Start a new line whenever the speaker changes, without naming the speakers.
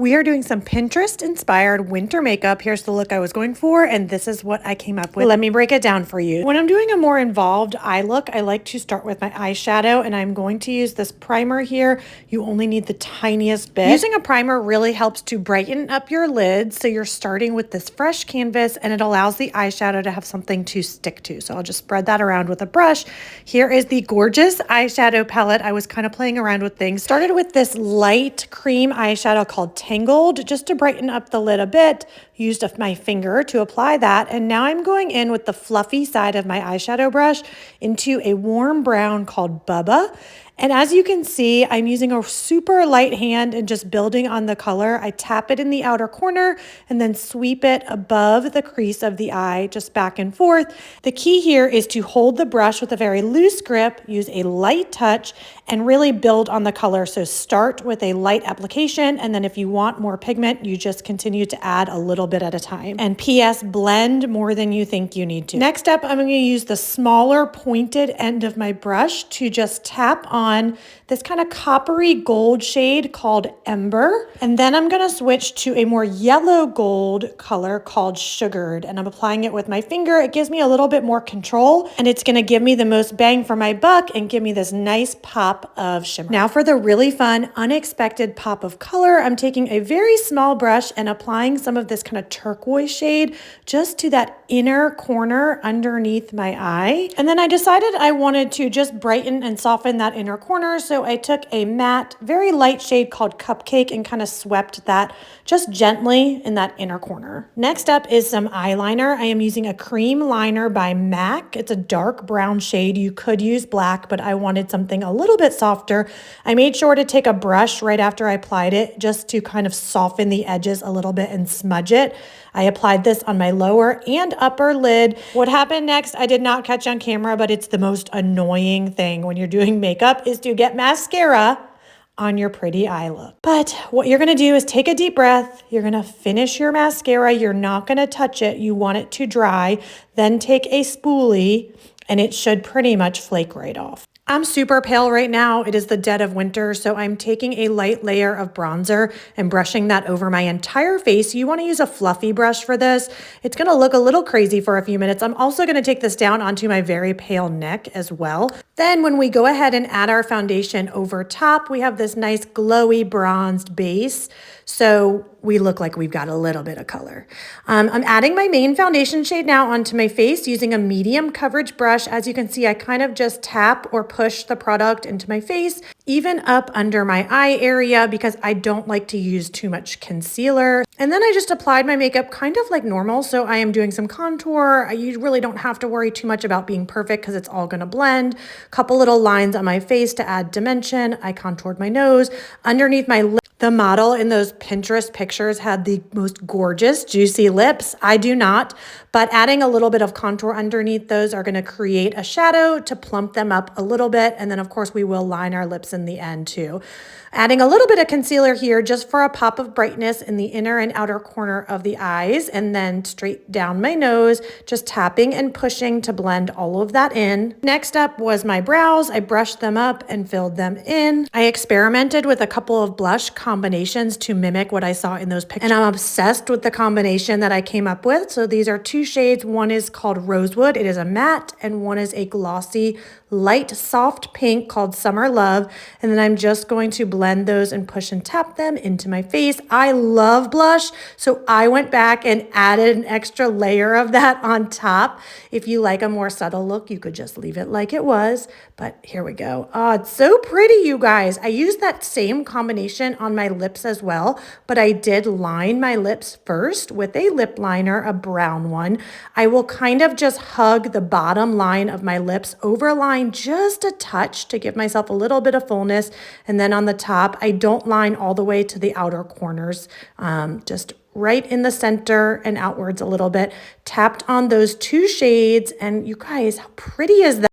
We are doing some Pinterest inspired winter makeup. Here's the look I was going for, and this is what I came up with. Let me break it down for you. When I'm doing a more involved eye look, I like to start with my eyeshadow, and I'm going to use this primer here. You only need the tiniest bit. Using a primer really helps to brighten up your lids, so you're starting with this fresh canvas, and it allows the eyeshadow to have something to stick to. So I'll just spread that around with a brush. Here is the gorgeous eyeshadow palette. I was kind of playing around with things. Started with this light cream eyeshadow called Tangled, just to brighten up the lid a bit. Used my finger to apply that, and now I'm going in with the fluffy side of my eyeshadow brush into a warm brown called Bubba. And as you can see, I'm using a super light hand and just building on the color. I tap it in the outer corner and then sweep it above the crease of the eye, just back and forth. The key here is to hold the brush with a very loose grip, use a light touch, and really build on the color. So start with a light application, and then if you want more pigment, you just continue to add a little bit at a time. And P.S. blend more than you think you need to. Next up, I'm going to use the smaller pointed end of my brush to just tap on this kind of coppery gold shade called Ember. And then I'm going to switch to a more yellow gold color called Sugared. And I'm applying it with my finger. It gives me a little bit more control, and it's going to give me the most bang for my buck and give me this nice pop of shimmer. Now for the really fun, unexpected pop of color, I'm taking a very small brush and applying some of this kind of turquoise shade just to that inner corner underneath my eye. And then I decided I wanted to just brighten and soften that inner corner, so I took a matte, very light shade called Cupcake and kind of swept that just gently in that inner corner. Next up is some eyeliner. I am using a cream liner by MAC. It's a dark brown shade. You could use black, but I wanted something a little bit softer. I made sure to take a brush right after I applied it just to kind of soften the edges a little bit and smudge it. I applied this on my lower and upper lid. What happened next, I did not catch on camera, but it's the most annoying thing when you're doing makeup is to get mascara on your pretty eye look. But what you're gonna do is take a deep breath. You're gonna finish your mascara. You're not gonna touch it. You want it to dry. Then take a spoolie and it should pretty much flake right off. I'm super pale right now. It is the dead of winter, so I'm taking a light layer of bronzer and brushing that over my entire face. You want to use a fluffy brush for this. It's going to look a little crazy for a few minutes. I'm also going to take this down onto my very pale neck as well. Then when we go ahead and add our foundation over top, we have this nice glowy bronzed base. So we look like we've got a little bit of color. I'm adding my main foundation shade now onto my face using a medium coverage brush. As you can see, I kind of just tap or push the product into my face, even up under my eye area, because I don't like to use too much concealer. And then I just applied my makeup kind of like normal. So I am doing some contour. You really don't have to worry too much about being perfect because it's all going to blend. Couple little lines on my face to add dimension. I contoured my nose. Underneath my lip, the model in those Pinterest pictures had the most gorgeous, juicy lips. I do not, but adding a little bit of contour underneath those are going to create a shadow to plump them up a little bit. And then of course we will line our lips in the end too. Adding a little bit of concealer here just for a pop of brightness in the inner and outer corner of the eyes, and then straight down my nose, just tapping and pushing to blend all of that in. Next up was my brows. I brushed them up and filled them in. I experimented with a couple of blush combinations to mimic what I saw in those pictures, and I'm obsessed with the combination that I came up with. So these are two shades. One is called Rosewood. It is a matte, and one is a glossy, light, soft pink called Summer Love. And then I'm just going to blend those and push and tap them into my face. I love blush, so I went back and added an extra layer of that on top. If you like a more subtle look, you could just leave it like it was, but here we go. Oh, it's so pretty, you guys. I used that same combination on my lips as well, but I did line my lips first with a lip liner, a brown one. I will kind of just hug the bottom line of my lips, overline just a touch to give myself a little bit of fullness. And then on the top, I don't line all the way to the outer corners, just right in the center and outwards a little bit. Tapped on those two shades, and you guys, how pretty is that?